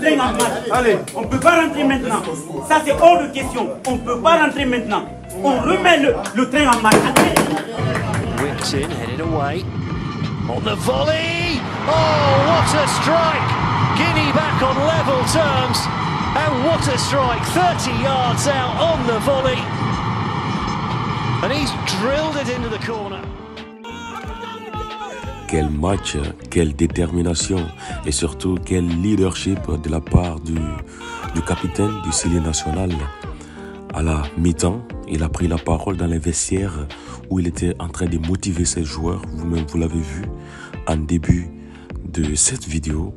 train en marche. Allez. On ne peut pas rentrer maintenant. Ça, c'est hors de question. On ne peut pas rentrer maintenant. On remet le train en marche. Whipped in, headed away. On the volley! Oh, what a strike! Guinea back on level terms. And what a strike! 30 yards out on the volley. And he's drilled it into the corner. Quel match, quelle détermination et surtout quel leadership de la part du capitaine du Syli national. À la mi-temps, il a pris la parole dans les vestiaires où il était en train de motiver ses joueurs. Vous-même, vous l'avez vu en début de cette vidéo.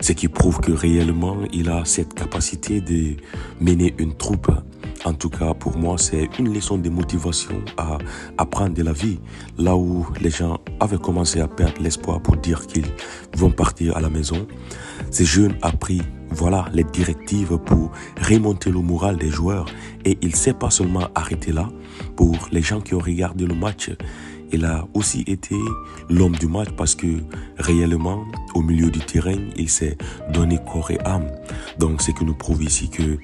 Ce qui prouve que réellement, il a cette capacité de mener une troupe. En tout cas, pour moi, c'est une leçon de motivation à apprendre de la vie. Là où les gens avaient commencé à perdre l'espoir pour dire qu'ils vont partir à la maison, ces jeunes ont pris les directives pour remonter le moral des joueurs. Et il ne s'est pas seulement arrêté là. Pour les gens qui ont regardé le match, il a aussi été l'homme du match parce que réellement, au milieu du terrain, il s'est donné corps et âme. Donc, c'est que nous prouve ici que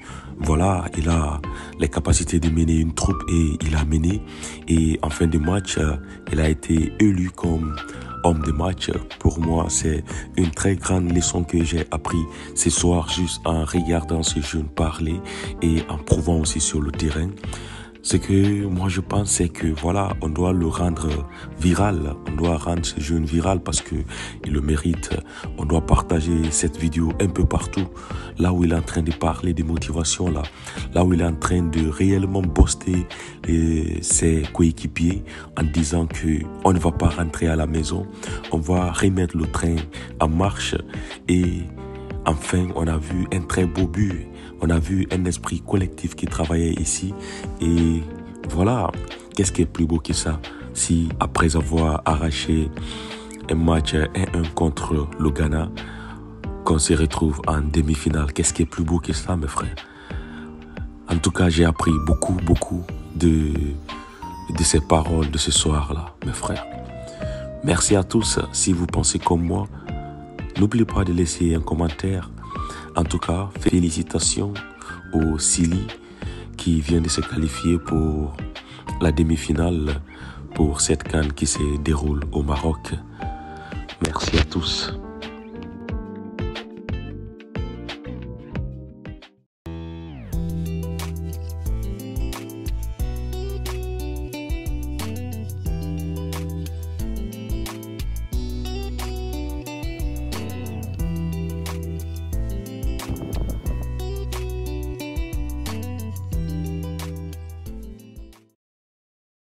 il a les capacités de mener une troupe et il a mené. Et en fin de match, il a été élu comme homme de match. Pour moi, c'est une très grande leçon que j'ai appris ce soir juste en regardant ces jeunes parler et en prouvant aussi sur le terrain. Ce que moi je pense, c'est que on doit le rendre viral. On doit rendre ce jeune viral parce que il le mérite. On doit partager cette vidéo un peu partout. Là où il est en train de parler de motivation, là où il est en train de réellement booster ses coéquipiers en disant que on ne va pas rentrer à la maison. On va remettre le train en marche. Et enfin, on a vu un très beau but. On a vu un esprit collectif qui travaillait ici. Et qu'est-ce qui est plus beau que ça? Si après avoir arraché un match 1-1 contre le Ghana, qu'on se retrouve en demi-finale, qu'est-ce qui est plus beau que ça, mes frères? En tout cas, j'ai appris beaucoup de ces paroles de ce soir-là, mes frères. Merci à tous. Si vous pensez comme moi, n'oubliez pas de laisser un commentaire. En tout cas, félicitations au Syli qui vient de se qualifier pour la demi-finale pour cette CAN qui se déroule au Maroc. Merci à tous.